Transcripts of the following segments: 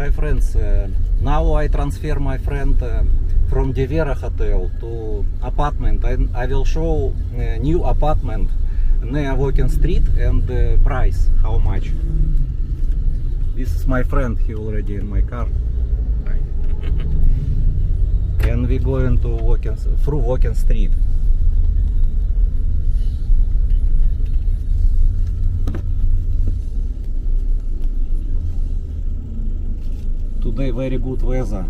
Hi friends, now I transfer my friend from Devera hotel to apartment. I will show new apartment near Walking Street and price, how much. This is my friend, he already in my car. Hi. And we going to through Walking Street. Today very good weather.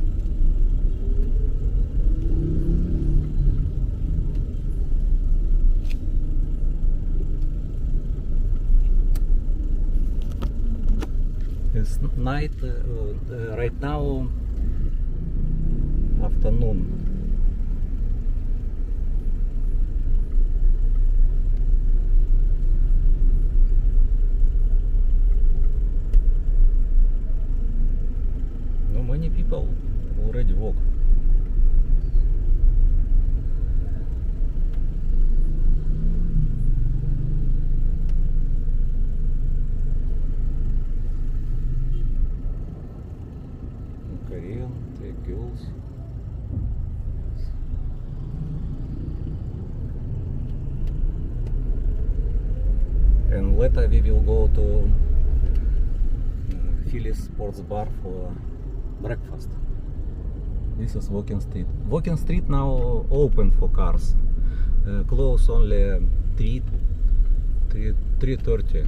It's night, right now afternoon. No, many people already walk. Korean, take girls. And later we will go to Philly's Sports Bar for breakfast. This is Walking Street. Walking Street now open for cars. Close only 3:30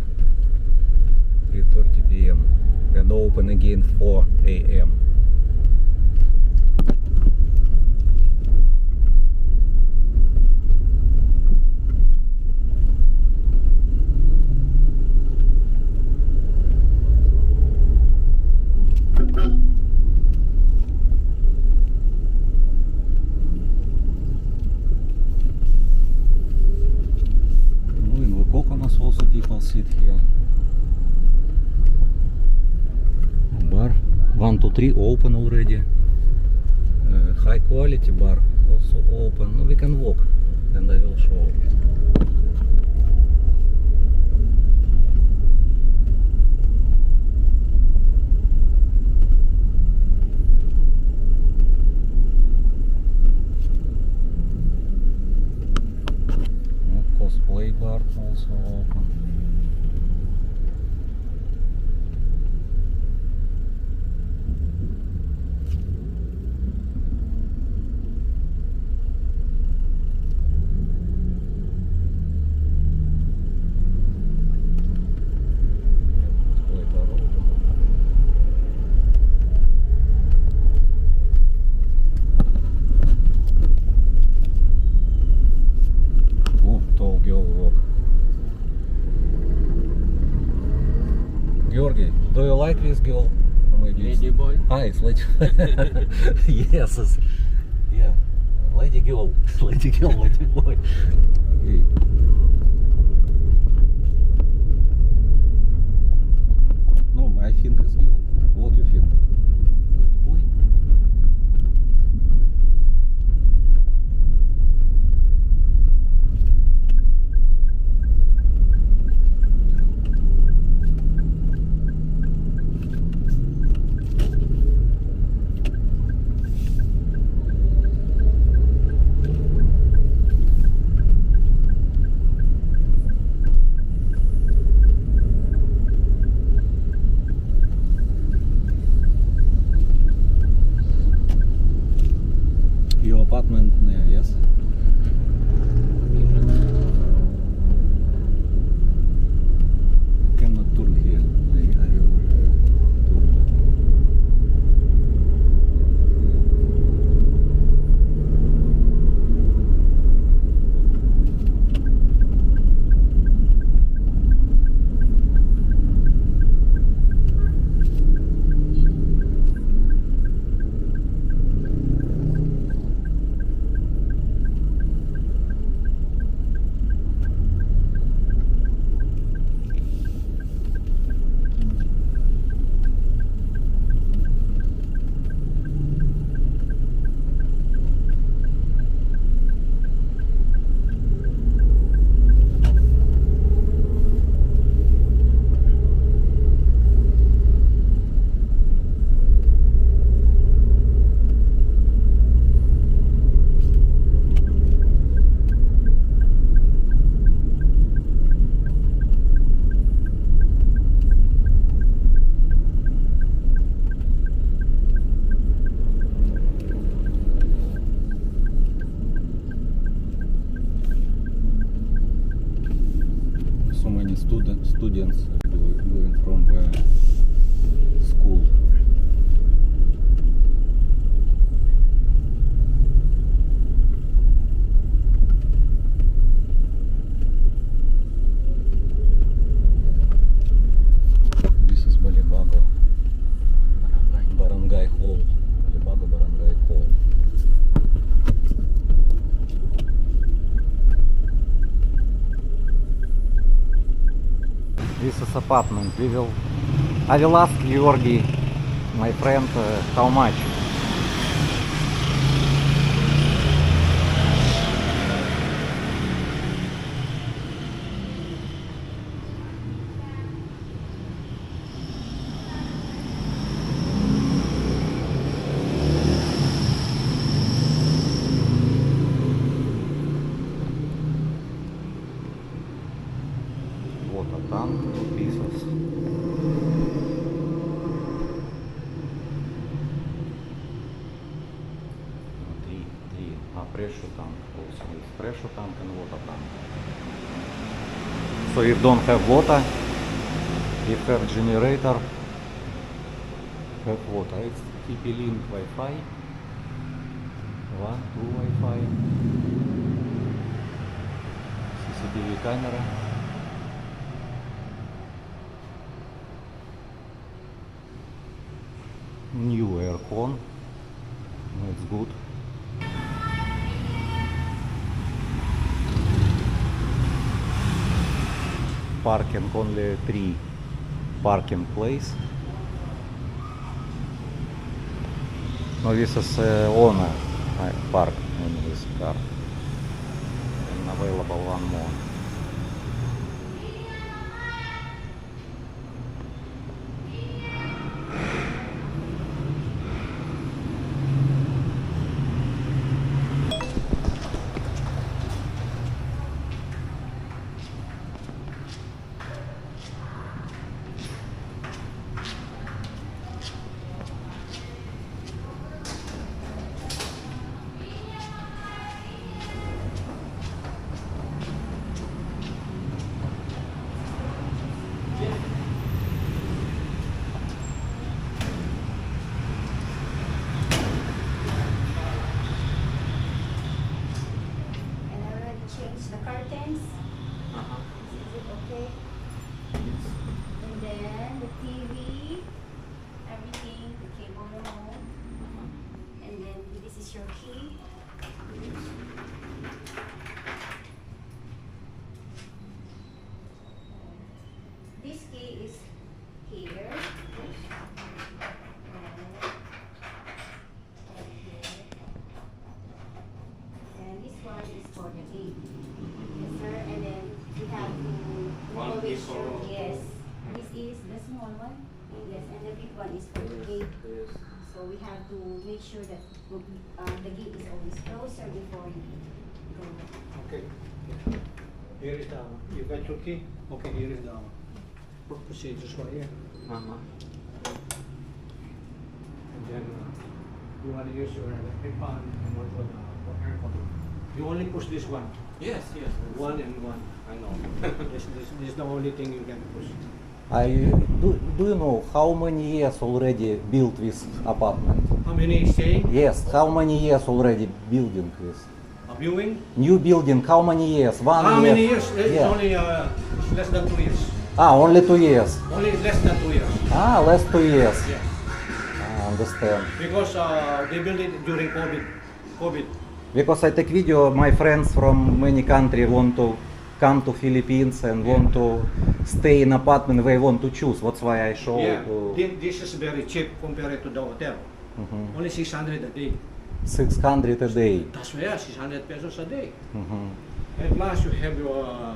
p.m. and open again 4 a.m. Also people sit here. Bar 1 to 3 open already. High quality bar also open. No, we can walk and I will show it. Cosplay bar also open. Cosplay bar open. Tall girl walk. Georgi, do you like this girl? Lady boy? Ah, it's lady. Yes, it's, yeah. Lady girl, lady girl, lady boy. Okay. No, I think it's girl. What do you think? Lady boy? students going from the school. This is Balibago. Barangay Hall. Balibago Barangay Hall. This is apartment. I will ask Georgi, my friend, how much. Вот, а там two pieces. Три. Pressure tank. Also with pressure tank and water tank. So if don't have water, if have generator, have water. It's TP-Link Wi-Fi. 1, 2 Wi-Fi. CCTV camera. New aircon, it's good. Parking only 3 parking place. No, this is owner park in this car. And available one more. The curtains. Is it okay? And then the TV, everything, the cable remote. And then this is your key. This key is here. And this one is for the gate. Yes, sir. And then we have to One make is for- sure. Yes. This is the small one. Yes, and the big one is for the gate. So we have to make sure that the gate is always closer before you go. Okay. Here is the, you got your key? Okay, here is the procedures right here. And then you want to use your electric fan and one for the air conditioner. You only push this one. Yes. One and one. I know. this is the only thing you can push. Do you know how many years already built this apartment? How many is saying? Yes, how many years already building this? A viewing? New building, how many years? How many years? It's Yeah. only it's less than 2 years. Only 2 years. Only less than 2 years. Less 2 years. Yeah. I understand. Because they built it during COVID. Because I take video, my friends from many countries want to come to Philippines and want to stay in apartment, they want to choose. That's why I show. Yeah. This is very cheap compared to the hotel. Only 600 a day. 600 a day. That's why 600 pesos a day. Mhm. And plus you have your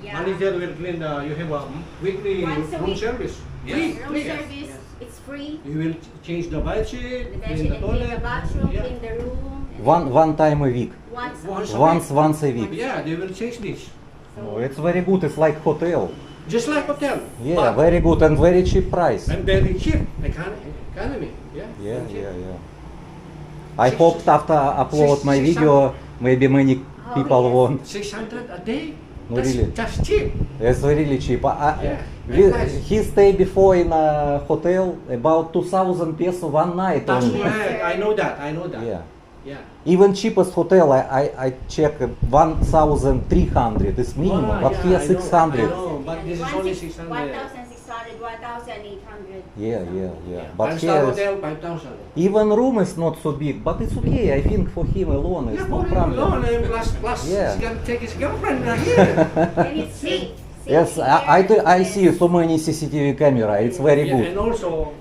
manager will clean you have a weekly Once a room week. service. Yes. Room Free. service, it's free. You will change the bed sheet, The clean bedroom, the and toilet. clean the bathroom, Yeah. clean the room. and One time a week. Once. Once a Once a week. Yeah, they will change this. Oh, it's very good. It's like hotel. Just like hotel. Yeah, but- very good and very cheap price. And very cheap. Economy. Yeah. Yeah, very cheap. yeah. I hope after upload my video, maybe many people yes. want. 600 a day. No, That's really. just cheap. It's really cheap. Yeah, very nice. He stayed before in a hotel about 2,000 peso one night That's only. correct. I know that. I know that. Yeah. Yeah. Even cheapest hotel I check 1,300 is minimum, Ah, but yeah, here I know, 600. I know, but this is only 600. 1,600, 1,800. Yeah. But Five star here hotel, 5,000. even room is not so big, but it's okay. I think for him alone it's Yeah, no for him problem. alone, and plus Yeah. he's gonna take his girlfriend here. And it's safe. Yes, I see so many CCTV camera. It's very Yeah, good. and also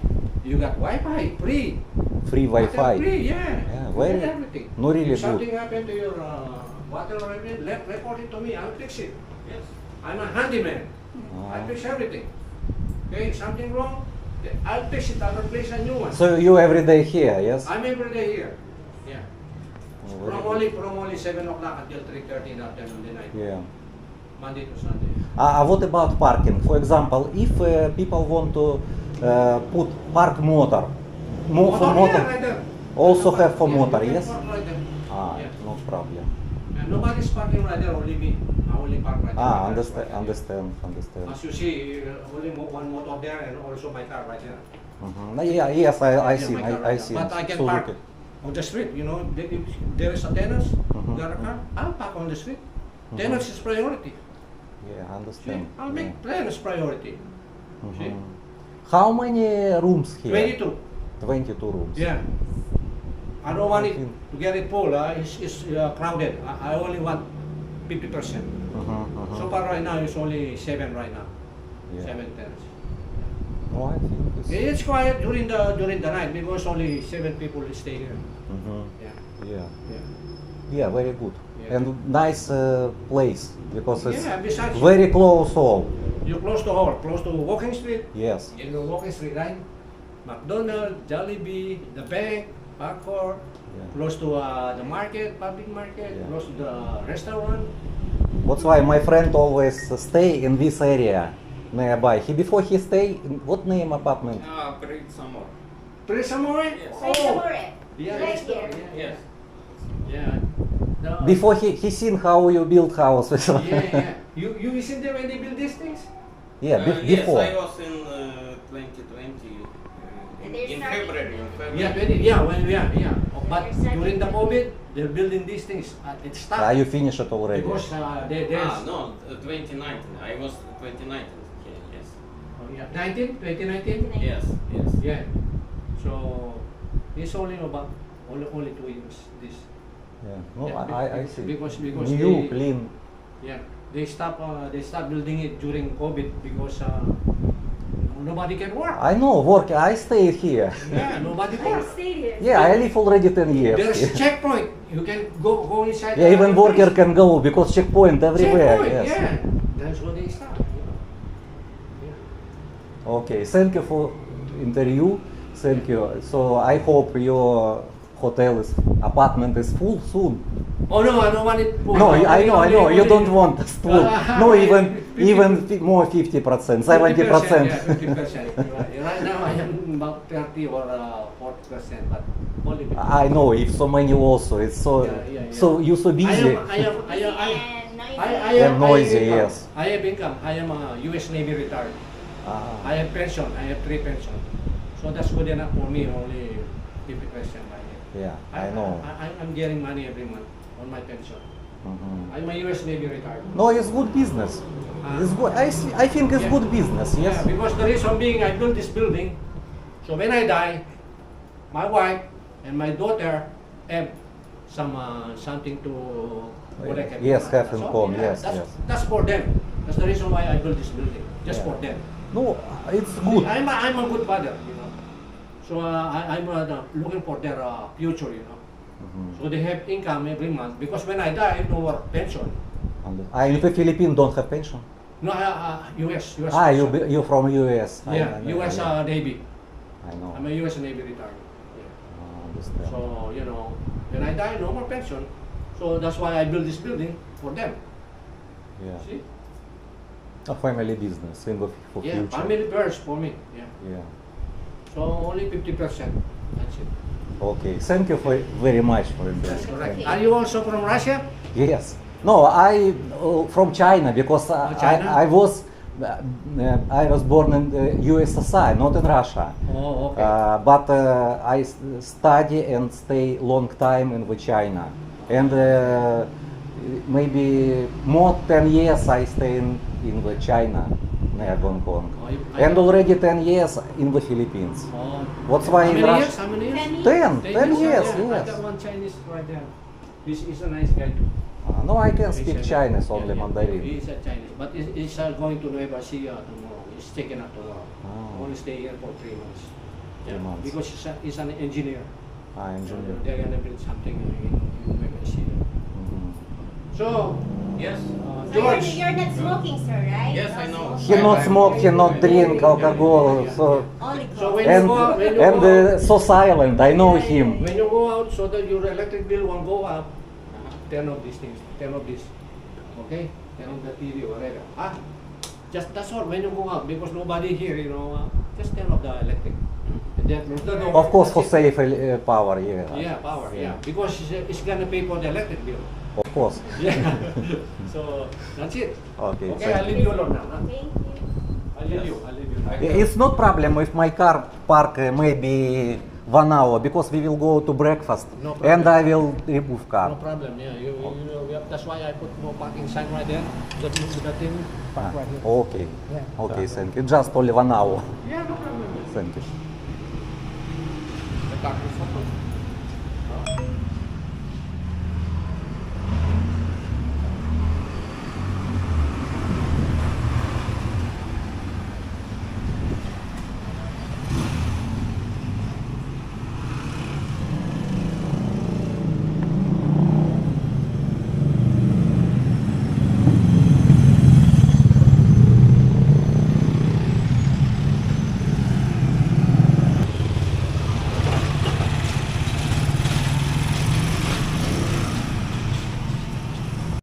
you got Wi-Fi free. Free Water Wi-Fi. free, yeah. Yeah, You very- get everything. no, really if good. something happened to your water or anything, report it to me. I'll fix it. Yes. I'm a handyman. I Ah. fix everything. Okay, something wrong, I'll fix it. I'll replace a new one. So you every day here, yes? I'm every day here. Yeah. Oh, very good. From only 7 o'clock until 3:30 in the afternoon, the night. Yeah. Monday to Sunday. What about parking? For example, if people want to put park motor, for motor, yeah, right there. also have for Yeah, motor, you can yes? park right there. Yeah. No problem. And nobody's parking right there, only me. I only park right there. Understand. As you see, only one motor there and also my car right there. Yes, I Yeah, see, my car right I there. see. But I can So park look on the street, you know, if there is a tenants, Mhm, got a car, I'll park on the street. Mhm. Tenants is priority. Yeah, I See, understand. I'll make tenants priority. See? Mhm. How many rooms here? 22. 22 rooms. Yeah. I don't want I it think- to get it full. It's crowded. I only want 50%. So far right now it's only 7 right now. Yeah. 7 tenants. No, I think it's. It's quiet during the night because only 7 people stay here. Mhm. Yeah. Yeah. Yeah. Very good. Yeah. And nice place because it's Yeah, besides very close all. you're close to all, close to Walking Street. Yes. You know Walking Street, right? McDonald's, Jollibee, the bank, Parkour, Yeah. close to the market, public market, Yeah. close to the restaurant. That's why my friend always stay in this area nearby. Before he stay, in what name apartment? Pretty somewhere? Right Oh, somewhere. yeah, Right next door. here. Yeah. Yeah. No. Before he seen how you build house. Yeah. You listen there when they build these things? Yeah, before. Yes, I was in 2020 And they're in starting- February. Yeah. But during the COVID, they're building these things. It stopped You finished it already. because there's No, 2019. I was 2019. Yes. 2019. Yes. Yeah. So it's only about only 2 years. This. Yeah. No, Yeah, I see. because New, they- clean. Yeah, they stop building it during COVID because nobody can work. I know, work. I stayed here. Yeah, nobody I work. stayed here. Yeah, I live already 10 years. There's checkpoint. You can go inside. Yeah, even the worker place. can go because checkpoint everywhere. Checkpoint, Yes. yeah. That's what they stop. Okay, thank you for interview. Thank you. So I hope your apartment is full soon. Oh no, I don't want it full. No, I know. You Only- don't want us full. No, even more 50%, 70%. Yeah, 50%. Right now I am about 30 or 40%, but only 50%. I know. If so many also, it's so. Yeah. So you so busy. And noisy. And noisy, income. yes. I have income. I am a U.S. Navy retired. Ah, I have pension. I have 3 pension. So that's good enough for me. Only 50% by year. yeah, I know. I'm getting money every month on my pension. Mhm. I'm a U.S. Navy retired. No, it's good business. It's good. I think it's Yeah. good business. Yes. Yeah, because the reason being I built this building, so when I die, my wife and my daughter have something to what I can Yes, have So, income, yes, yes. That's for them. That's the reason why I built this building, just Yeah. for them. No, it's good. I'm a good father, you know. So I'm looking for their future, you know. Mhm. So they have income every month because when I die, no more pension. In the Philippines don't have pension. No, U.S. You from US. Yeah, U.S. Navy. I know. I'm a U.S. Navy retired. Yeah. Understand. So, you know, when I die, no more pension. So that's why I built this building for them. Yeah. See? A family business for Yeah, future. family first for me. Yeah. Yeah. So only 50%. That's it. Okay. Thank you very much for That's that. correct. Thank Are you also from Russia? you. Yes. No, I from China because China? I was born in the USSR, not in Russia. Oh, okay. But I study and stay long time in the China, and maybe more 10 years I stay in the China near Hong Kong, and already 10 years in the Philippines. Oh. What's why How in many Russia? years? How many years? 10 years, Yeah, I yes. got one Chinese right there. This is a nice guy too. No, I can He's speak a- Chinese, yeah, only yeah. Mandarin. He's a Chinese, but he's going to Nueva Ecija tomorrow. He's taking up tomorrow. Oh. Only stay here for 3 months. 3 months. Because he's an engineer. Engineer. They're gonna build something in Nueva Ecija. Mhm. So, Yes. So George. you're not smoking, sir, right? Yes, Not I know. smoking. He not smoke, he not drink alcohol, so Only So coffee. when you go, when you and go out, so silent. I know him. when you go out, so that your electric bill won't go up, turn off these things, turn off this, okay? Turn off the TV or whatever. Just that's all. When you go out, because nobody here, just turn off the electric. And then close the door. Of course, for That's it. safe power, yeah. Yeah, power. Yeah, because it's gonna pay for the electric bill. Of course. Yeah. So that's it. Okay. Okay, thank I'll leave you alone now. Huh? Thank you. I'll leave you. I'll leave you. It's not problem if my car park maybe 1 hour because we will go to breakfast No problem. and I will remove No car. problem. Yeah, that's why I put no parking sign right there. The thing park right here. Okay. Yeah. Okay, thank you. Just only 1 hour. Yeah, no problem. Thank you. The car is open.